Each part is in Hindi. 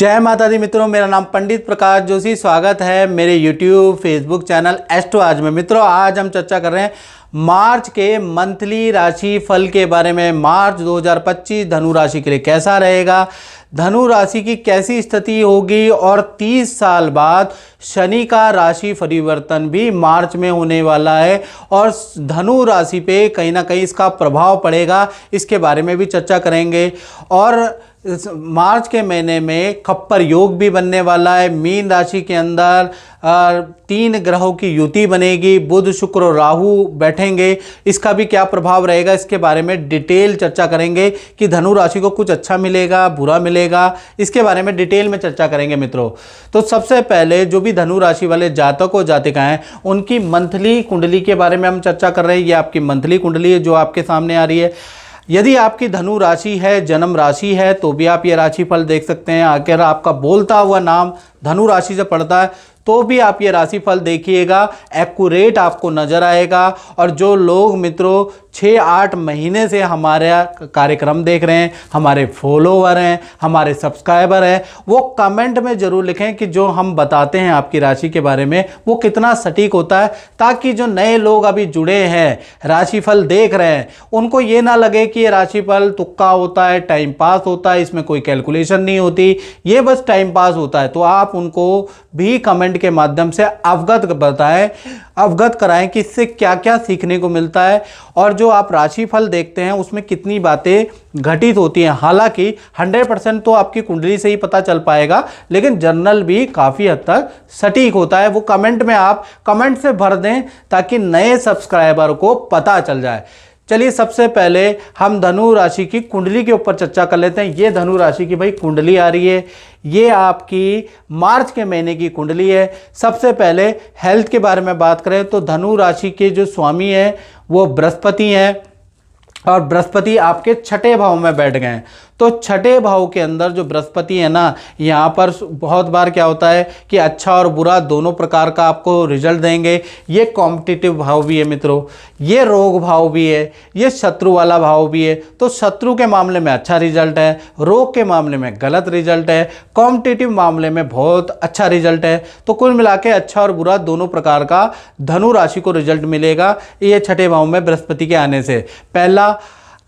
जय माता दी मित्रों, मेरा नाम पंडित प्रकाश जोशी। स्वागत है मेरे YouTube फेसबुक चैनल एस्ट्रो आज में। मित्रों, आज हम चर्चा कर रहे हैं मार्च के मंथली राशि फल के बारे में। मार्च 2025 धनु राशि के लिए कैसा रहेगा, धनु राशि की कैसी स्थिति होगी और 30 साल बाद शनि का राशि परिवर्तन भी मार्च में होने वाला है और धनु राशि पे कहीं ना कहीं इसका प्रभाव पड़ेगा, इसके बारे में भी चर्चा करेंगे। और मार्च के महीने में खप्पर योग भी बनने वाला है। मीन राशि के अंदर 3 ग्रहों की युति बनेगी, बुध शुक्र और राहु बैठेंगे। इसका भी क्या प्रभाव रहेगा, इसके बारे में डिटेल चर्चा करेंगे कि धनु राशि को कुछ अच्छा मिलेगा, बुरा मिलेगा, इसके बारे में डिटेल में चर्चा करेंगे मित्रों। तो सबसे पहले जो भी धनु राशि वाले जातक और जातिकाएं, उनकी मंथली कुंडली के बारे में हम चर्चा कर रहे हैं। ये आपकी मंथली कुंडली है जो आपके सामने आ रही है। यदि आपकी धनु राशि है, जन्म राशि है, तो भी आप ये राशिफल देख सकते हैं। अगर आपका बोलता हुआ नाम धनु राशि से पड़ता है तो भी आप ये राशिफल देखिएगा, एक्यूरेट आपको नजर आएगा। और जो लोग मित्रों 6-8 महीने से हमारा कार्यक्रम देख रहे हैं, हमारे फॉलोवर हैं, हमारे सब्सक्राइबर हैं, वो कमेंट में ज़रूर लिखें कि जो हम बताते हैं आपकी राशि के बारे में वो कितना सटीक होता है, ताकि जो नए लोग अभी जुड़े हैं, राशिफल देख रहे हैं, उनको ये ना लगे कि ये राशिफल तुक्का होता है, टाइम पास होता है, इसमें कोई कैलकुलेशन नहीं होती, ये बस टाइम पास होता है। तो आप उनको भी कमेंट के माध्यम से अवगत कराएं कि इससे क्या क्या सीखने को मिलता है और जो आप राशिफल देखते हैं उसमें कितनी बातें घटित होती हैं। हालांकि 100% तो आपकी कुंडली से ही पता चल पाएगा, लेकिन जर्नल भी काफ़ी हद तक सटीक होता है। वो कमेंट में आप कमेंट से भर दें ताकि नए सब्सक्राइबर को पता चल जाए। चलिए, सबसे पहले हम धनु राशि की कुंडली के ऊपर चर्चा कर लेते हैं। ये धनु राशि की भाई कुंडली आ रही है, ये आपकी मार्च के महीने की कुंडली है। सबसे पहले हेल्थ के बारे में बात करें तो धनु राशि के जो स्वामी हैं वो बृहस्पति हैं और बृहस्पति आपके 6ठे भाव में बैठ गए हैं। तो 6ठे भाव के अंदर जो बृहस्पति है ना, यहाँ पर बहुत बार क्या होता है कि अच्छा और बुरा दोनों प्रकार का आपको रिजल्ट देंगे। ये कॉम्पिटिटिव भाव भी है मित्रों, ये रोग भाव भी है, ये शत्रु वाला भाव भी है। तो शत्रु के मामले में अच्छा रिजल्ट है, रोग के मामले में गलत रिजल्ट है, कॉम्पिटिटिव मामले में बहुत अच्छा रिजल्ट है। तो कुल मिला के अच्छा और बुरा दोनों प्रकार का धनु राशि को रिजल्ट मिलेगा ये 6ठे भाव में बृहस्पति के आने से। पहला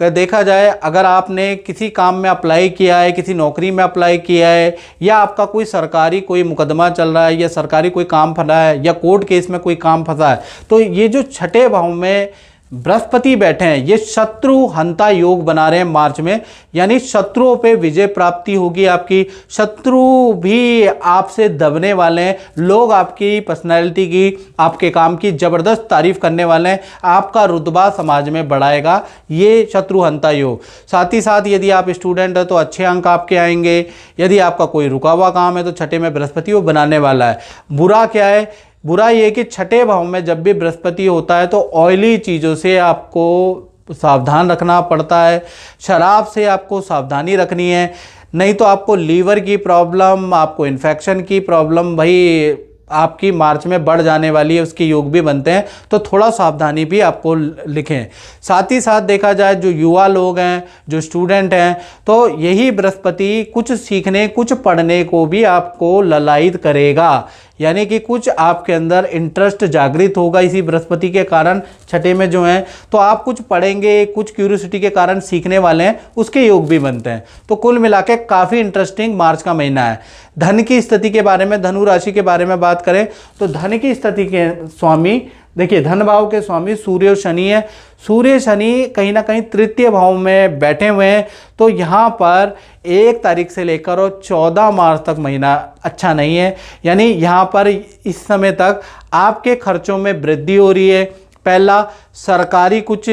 देखा जाए, अगर आपने किसी काम में अप्लाई किया है, किसी नौकरी में अप्लाई किया है, या आपका कोई सरकारी कोई मुकदमा चल रहा है, या सरकारी कोई काम फंसा है, या कोर्ट केस में कोई काम फंसा है, तो ये जो 6ठे भाव में बृहस्पति बैठे हैं ये शत्रु हंता योग बना रहे हैं मार्च में। यानी शत्रुओं पे विजय प्राप्ति होगी आपकी, शत्रु भी आपसे दबने वाले हैं, लोग आपकी पर्सनैलिटी की, आपके काम की ज़बरदस्त तारीफ करने वाले हैं, आपका रुतबा समाज में बढ़ाएगा ये शत्रु हंता योग। साथ ही साथ यदि आप स्टूडेंट हैं तो अच्छे अंक आपके आएंगे। यदि आपका कोई रुका हुआ काम है तो 6ठे में बृहस्पति वो बनाने वाला है। बुरा क्या है, बुरा ये कि 6ठे भाव में जब भी बृहस्पति होता है तो ऑयली चीज़ों से आपको सावधान रखना पड़ता है, शराब से आपको सावधानी रखनी है, नहीं तो आपको लीवर की प्रॉब्लम, आपको इन्फेक्शन की प्रॉब्लम भाई आपकी मार्च में बढ़ जाने वाली है, उसके योग भी बनते हैं। तो थोड़ा सावधानी भी आपको लिखें। साथ ही साथ देखा जाए जो युवा लोग हैं, जो स्टूडेंट हैं, तो यही बृहस्पति कुछ सीखने, कुछ पढ़ने को भी आपको ललायित करेगा। यानी कि कुछ आपके अंदर इंटरेस्ट जागृत होगा इसी बृहस्पति के कारण 6ठे में जो हैं, तो आप कुछ पढ़ेंगे, कुछ क्यूरियोसिटी के कारण सीखने वाले हैं, उसके योग भी बनते हैं। तो कुल मिला के काफ़ी इंटरेस्टिंग मार्च का महीना है। धन की स्थिति के बारे में, धनु राशि के बारे में बात करें तो धन की स्थिति के स्वामी देखिए, धन भाव के स्वामी सूर्य और शनि है। सूर्य शनि कहीं ना कहीं 3य भाव में बैठे हुए हैं। तो यहाँ पर 1 तारीख से लेकर और 14 मार्च तक महीना अच्छा नहीं है। यानी यहाँ पर इस समय तक आपके खर्चों में वृद्धि हो रही है। पहला, सरकारी कुछ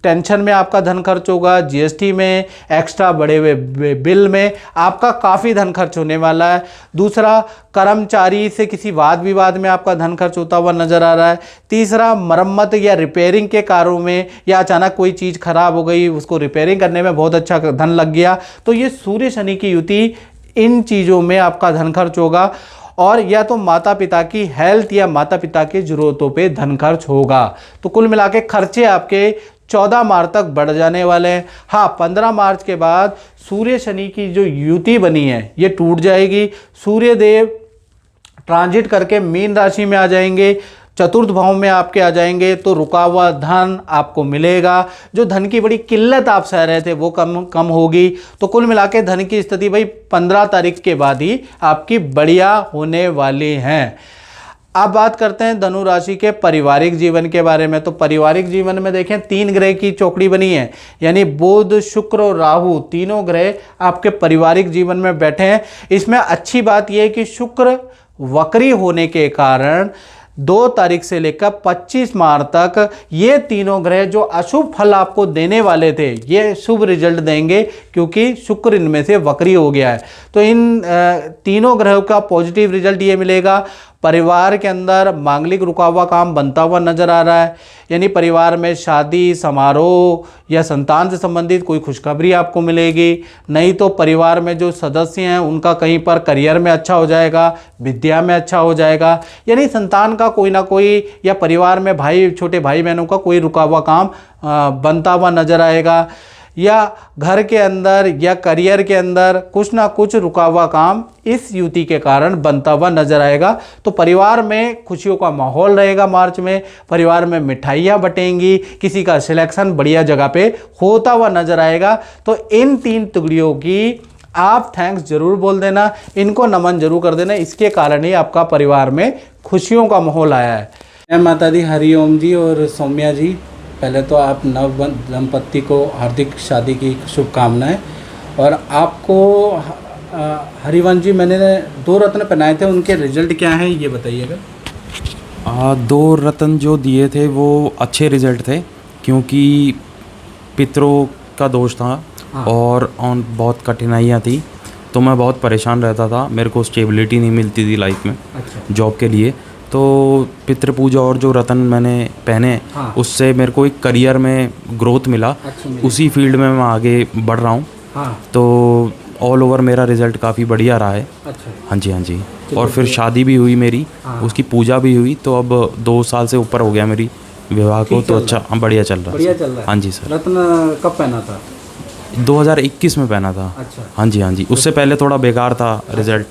टेंशन में आपका धन खर्च होगा, जीएसटी में, एक्स्ट्रा बढ़े हुए बिल में आपका काफ़ी धन खर्च होने वाला है। दूसरा, कर्मचारी से किसी वाद विवाद में आपका धन खर्च होता हुआ नजर आ रहा है। तीसरा, मरम्मत या रिपेयरिंग के कार्यों में, या अचानक कोई चीज़ खराब हो गई उसको रिपेयरिंग करने में बहुत अच्छा धन लग गया। तो ये सूर्य शनि की युति, इन चीज़ों में आपका धन खर्च होगा। और या तो माता पिता की हेल्थ या माता पिता की ज़रूरतों पे धन खर्च होगा। तो कुल मिला के खर्चे आपके 14 मार्च तक बढ़ जाने वाले हैं। हाँ, 15 मार्च के बाद सूर्य शनि की जो युति बनी है ये टूट जाएगी। सूर्य देव ट्रांजिट करके मीन राशि में आ जाएंगे, चतुर्थ भाव में आपके आ जाएंगे, तो रुका हुआ धन आपको मिलेगा। जो धन की बड़ी किल्लत आप सह रहे थे वो कम होगी। तो कुल मिला के धन की स्थिति भाई 15 तारीख के बाद ही आपकी बढ़िया होने वाली हैं। अब बात करते हैं धनु राशि के पारिवारिक जीवन के बारे में। तो पारिवारिक जीवन में देखें 3 ग्रह की चौकड़ी बनी है, यानी बुध, शुक्र और राहु तीनों ग्रह आपके पारिवारिक जीवन में बैठे हैं। इसमें अच्छी बात यह है कि शुक्र वक्री होने के कारण 2 तारीख से लेकर 25 मार्च तक ये तीनों ग्रह जो अशुभ फल आपको देने वाले थे ये शुभ रिजल्ट देंगे, क्योंकि शुक्र इनमें से वक्री हो गया है। तो इन तीनों ग्रहों का पॉजिटिव रिजल्ट ये मिलेगा। परिवार के अंदर मांगलिक रुका हुआ काम बनता हुआ नजर आ रहा है, यानी परिवार में शादी समारोह या संतान से संबंधित कोई खुशखबरी आपको मिलेगी। नहीं तो परिवार में जो सदस्य हैं उनका कहीं पर करियर में अच्छा हो जाएगा, विद्या में अच्छा हो जाएगा, यानी संतान का कोई ना कोई या परिवार में भाई छोटे भाई बहनों का कोई रुका हुआ काम बनता हुआ नजर आएगा, या घर के अंदर या करियर के अंदर कुछ ना कुछ रुका हुआ काम इस युति के कारण बनता हुआ नजर आएगा। तो परिवार में खुशियों का माहौल रहेगा। मार्च में परिवार में मिठाइयाँ बटेंगी, किसी का सिलेक्शन बढ़िया जगह पे होता हुआ नजर आएगा। तो इन 3 तुगड़ियों की आप थैंक्स जरूर बोल देना, इनको नमन जरूर कर देना, इसके कारण ही आपका परिवार में खुशियों का माहौल आया है। माता दी हरिओम जी और सौम्या जी, पहले तो आप नव दंपत्ति को हार्दिक शादी की शुभकामनाएं। और आपको हरिवंश जी, मैंने 2 रत्न पहनाए थे, उनके रिजल्ट क्या हैं ये बताइएगा। 2 रत्न जो दिए थे वो अच्छे रिजल्ट थे, क्योंकि पितरों का दोष था और बहुत कठिनाइयाँ थी, तो मैं बहुत परेशान रहता था, मेरे को स्टेबिलिटी नहीं मिलती थी लाइफ में जॉब के लिए। तो पितृ पूजा और जो रत्न मैंने पहने उससे मेरे को एक करियर में ग्रोथ मिला, उसी फील्ड में मैं आगे बढ़ रहा हूँ। तो ऑल ओवर मेरा रिज़ल्ट काफ़ी बढ़िया रहा है। हाँ जी, हाँ जी। और फिर शादी भी हुई मेरी, उसकी पूजा भी हुई, तो अब 2 साल से ऊपर हो गया मेरी विवाह को, तो अच्छा बढ़िया चल रहा है। हाँ जी सर। रत्न कब पहना था? 2021 में पहना था। हाँ जी, हाँ जी। उससे पहले थोड़ा बेकार था रिज़ल्ट,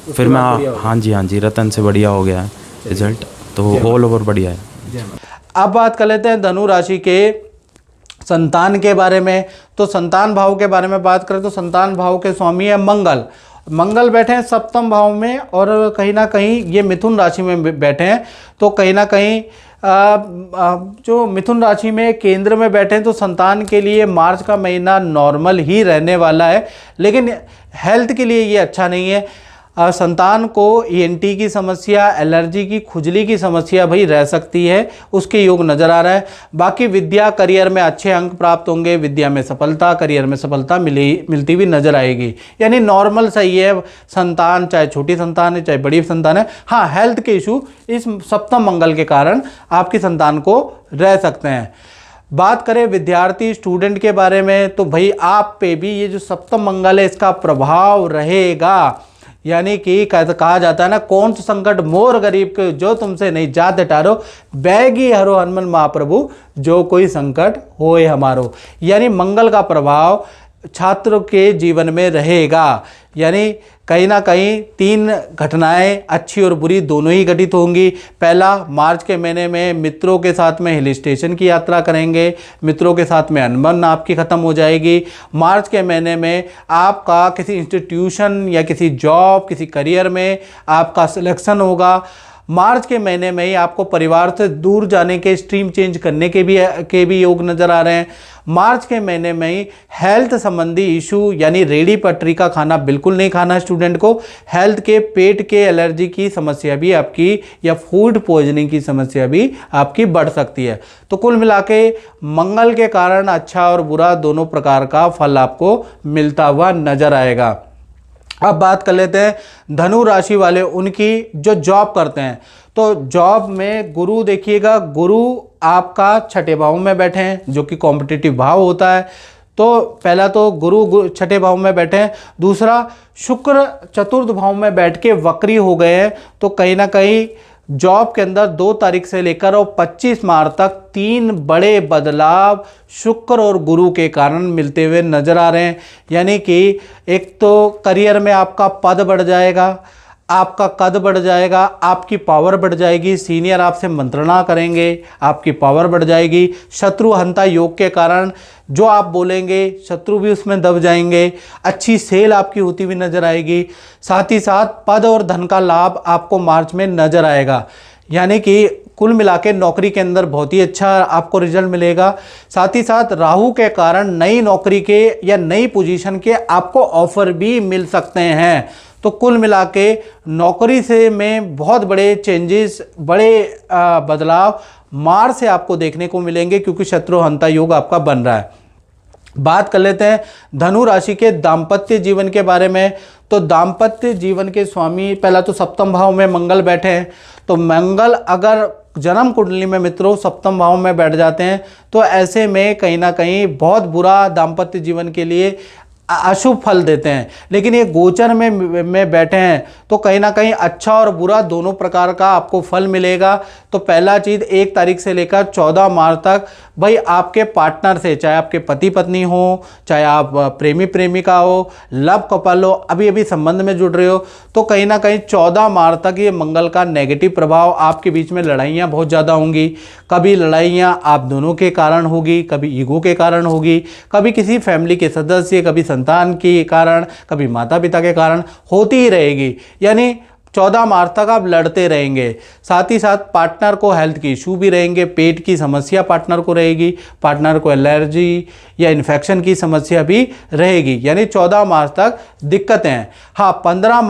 फिर मैं हाँ जी रतन से बढ़िया हो गया है रिजल्ट, तो ऑल ओवर बढ़िया है। अब बात कर लेते हैं धनु राशि के संतान के बारे में। तो संतान भाव के बारे में बात करें तो संतान भाव के स्वामी है मंगल। मंगल बैठे हैं 7वें भाव में, और कहीं ना कहीं ये मिथुन राशि में बैठे हैं। तो कहीं ना कहीं जो मिथुन राशि में केंद्र में बैठे हैं, तो संतान के लिए मार्च का महीना नॉर्मल ही रहने वाला है, लेकिन हेल्थ के लिए ये अच्छा नहीं है। संतान को ENT की समस्या, एलर्जी की, खुजली की समस्या भाई रह सकती है, उसके योग नज़र आ रहा है। बाकी विद्या करियर में अच्छे अंक प्राप्त होंगे, विद्या में सफलता, करियर में सफलता मिलती हुई नजर आएगी, यानी नॉर्मल सही है संतान, चाहे छोटी संतान है चाहे बड़ी संतान है। हाँ, हेल्थ के इशू इस 7वें मंगल के कारण आपकी संतान को रह सकते हैं। बात करें विद्यार्थी स्टूडेंट के बारे में, तो भाई आप पे भी ये जो 7वां मंगल है इसका प्रभाव रहेगा, यानी कि कहा जाता है ना, कौन सा संकट मोर गरीब के जो तुमसे नहीं जाते टारो, बैगी हरो हनुमान महाप्रभु जो कोई संकट होए हमारो। यानी मंगल का प्रभाव छात्र के जीवन में रहेगा, यानी कहीं ना कहीं 3 घटनाएं अच्छी और बुरी दोनों ही घटित होंगी। पहला, मार्च के महीने में मित्रों के साथ में हिल स्टेशन की यात्रा करेंगे, मित्रों के साथ में अनबन आपकी ख़त्म हो जाएगी। मार्च के महीने में आपका किसी इंस्टीट्यूशन या किसी जॉब, किसी करियर में आपका सिलेक्शन होगा। मार्च के महीने में ही आपको परिवार से दूर जाने के, स्ट्रीम चेंज करने के भी योग नज़र आ रहे हैं। मार्च के महीने में ही हेल्थ संबंधी इशू, यानी रेडी पटरी का खाना बिल्कुल नहीं खाना स्टूडेंट को। हेल्थ के, पेट के एलर्जी की समस्या भी आपकी, या फूड पॉइजनिंग की समस्या भी आपकी बढ़ सकती है। तो कुल मिला के मंगल के कारण अच्छा और बुरा दोनों प्रकार का फल आपको मिलता हुआ नजर आएगा। अब बात कर लेते हैं धनु राशि वाले, उनकी जो जॉब करते हैं। तो जॉब में गुरु देखिएगा, गुरु आपका 6ठे भाव में बैठे हैं, जो कि कॉम्पिटिटिव भाव होता है। तो पहला तो गुरु 6ठे भाव में बैठे हैं। दूसरा, शुक्र 4th भाव में बैठ के वक्री हो गए हैं, तो कहीं ना कहीं जॉब के अंदर 2 तारीख से लेकर और 25 मार्च तक 3 बड़े बदलाव शुक्र और गुरु के कारण मिलते हुए नजर आ रहे हैं। यानी कि एक तो करियर में आपका पद बढ़ जाएगा, आपका कद बढ़ जाएगा, आपकी पावर बढ़ जाएगी, सीनियर आपसे मंत्रणा करेंगे, आपकी पावर बढ़ जाएगी। शत्रु हंता योग के कारण जो आप बोलेंगे शत्रु भी उसमें दब जाएंगे। अच्छी सेल आपकी होती हुई नजर आएगी। साथ ही साथ पद और धन का लाभ आपको मार्च में नजर आएगा। यानी कि कुल मिला के नौकरी के अंदर बहुत ही अच्छा आपको रिजल्ट मिलेगा। साथ ही साथ राहु के कारण नई नौकरी के या नई पोजीशन के आपको ऑफर भी मिल सकते हैं। तो कुल मिला के नौकरी से में बहुत बड़े चेंजेस, बड़े बदलाव मार्च से आपको देखने को मिलेंगे, क्योंकि शत्रु हंता योग आपका बन रहा है। बात कर लेते हैं धनु राशि के दाम्पत्य जीवन के बारे में। तो दाम्पत्य जीवन के स्वामी पहला तो सप्तम भाव में मंगल बैठे हैं। तो मंगल अगर जन्म कुंडली में मित्रों सप्तम भाव में बैठ जाते हैं तो ऐसे में कहीं ना कहीं बहुत बुरा दाम्पत्य जीवन के लिए अशुभ फल देते हैं। लेकिन ये गोचर में बैठे हैं तो कहीं ना कहीं अच्छा और बुरा दोनों प्रकार का आपको फल मिलेगा। तो पहला चीज़ 1 तारीख से लेकर 14 मार्च तक भाई आपके पार्टनर से, चाहे आपके पति पत्नी हो, चाहे आप प्रेमी प्रेमिका हो, लव कपल हो, अभी अभी संबंध में जुड़ रहे हो, तो कहीं ना कहीं 14 मार्च तक ये मंगल का नेगेटिव प्रभाव, आपके बीच में लड़ाइयाँ बहुत ज़्यादा होंगी। कभी लड़ाइयाँ आप दोनों के कारण होगी, कभी ईगो के कारण होगी, कभी किसी फैमिली के सदस्य, कभी संतान के कारण, कभी माता पिता के कारण होती ही रहेगी। यानी 14 मार्च तक आप लड़ते रहेंगे। साथ ही साथ पार्टनर को हेल्थ की इशू भी रहेंगे, पेट की समस्या पार्टनर को रहेगी, पार्टनर को एलर्जी या इन्फेक्शन की समस्या भी रहेगी। यानी 14 मार्च तक दिक्कतें हैं। हाँ, 15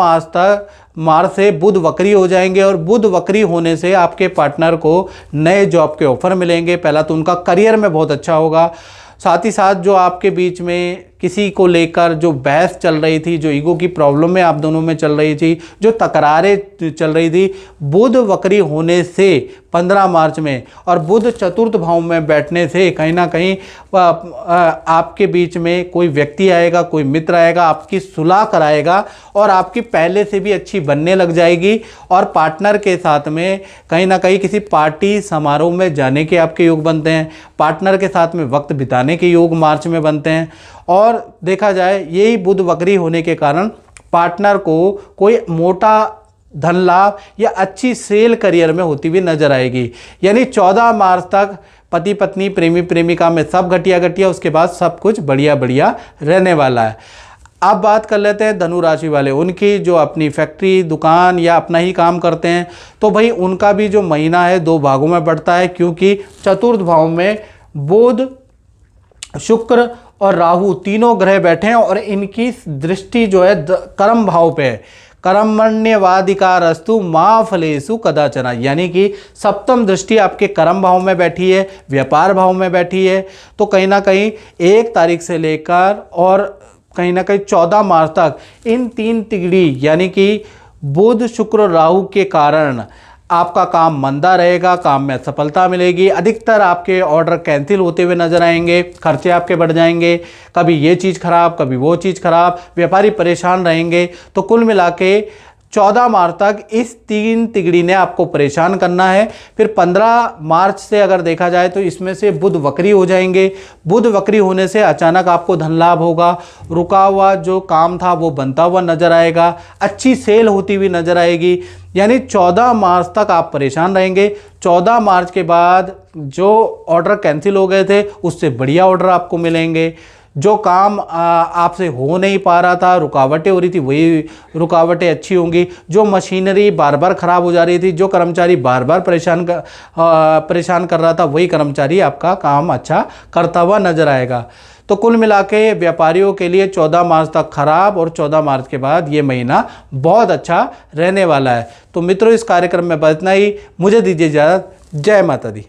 मार्च से बुध वक्री हो जाएंगे और बुध वक्री होने से आपके पार्टनर को नए जॉब के ऑफर मिलेंगे। पहला तो उनका करियर में बहुत अच्छा होगा। साथ ही साथ जो आपके बीच में किसी को लेकर जो बहस चल रही थी, जो ईगो की प्रॉब्लम में आप दोनों में चल रही थी, जो तकरारें चल रही थी, बुध वक्री होने से 15 मार्च में और बुध चतुर्थ भाव में बैठने से कहीं ना कहीं आपके बीच में कोई व्यक्ति आएगा, कोई मित्र आएगा, आपकी सुलह कराएगा और आपकी पहले से भी अच्छी बनने लग जाएगी। और पार्टनर के साथ में कहीं ना कहीं किसी पार्टी समारोह में जाने के आपके योग बनते हैं। पार्टनर के साथ में वक्त बिताने के योग मार्च में बनते हैं। और देखा जाए यही बुध वक्री होने के कारण पार्टनर को कोई मोटा धन लाभ या अच्छी सेल करियर में होती हुई नजर आएगी। यानी 14 मार्च तक पति पत्नी प्रेमी प्रेमिका में सब घटिया घटिया, उसके बाद सब कुछ बढ़िया बढ़िया रहने वाला है। अब बात कर लेते हैं धनु राशि वाले, उनकी जो अपनी फैक्ट्री, दुकान या अपना ही काम करते हैं, तो भाई उनका भी जो महीना है 2 भागों में बढ़ता है, क्योंकि चतुर्थ भाव में बुध, शुक्र और राहु तीनों ग्रह बैठे हैं और इनकी दृष्टि जो है कर्म भाव पे है। कर्मण्यवाधिकारस्तु मां फलेषु कदाचन, यानी कि सप्तम दृष्टि आपके कर्म भाव में बैठी है, व्यापार भाव में बैठी है। तो कहीं ना कहीं 1 तारीख से लेकर और कहीं ना कहीं 14 मार्च तक इन 3 तिगड़ी यानी कि बुध, शुक्र, राहु के कारण आपका काम मंदा रहेगा, काम में सफलता मिलेगी। अधिकतर आपके ऑर्डर कैंसिल होते हुए नजर आएंगे, खर्चे आपके बढ़ जाएंगे, कभी ये चीज़ खराब, कभी वो चीज़ खराब, व्यापारी परेशान रहेंगे। तो कुल मिला के 14 मार्च तक इस 3 तिगड़ी ने आपको परेशान करना है। फिर 15 मार्च से अगर देखा जाए तो इसमें से बुध वक्री हो जाएंगे। बुध वक्री होने से अचानक आपको धन लाभ होगा, रुका हुआ जो काम था वो बनता हुआ नजर आएगा, अच्छी सेल होती हुई नजर आएगी। यानी 14 मार्च तक आप परेशान रहेंगे। 14 मार्च के बाद जो ऑर्डर कैंसिल हो गए थे उससे बढ़िया ऑर्डर आपको मिलेंगे। जो काम आपसे हो नहीं पा रहा था, रुकावटें हो रही थी, वही रुकावटें अच्छी होंगी। जो मशीनरी बार बार ख़राब हो जा रही थी, जो कर्मचारी बार बार परेशान कर रहा था, वही कर्मचारी आपका काम अच्छा करता हुआ नजर आएगा। तो कुल मिला के व्यापारियों के लिए 14 मार्च तक खराब और 14 मार्च के बाद ये महीना बहुत अच्छा रहने वाला है। तो मित्रों, इस कार्यक्रम में बस इतना ही। मुझे दीजिए इजाज़त। जय माता दी।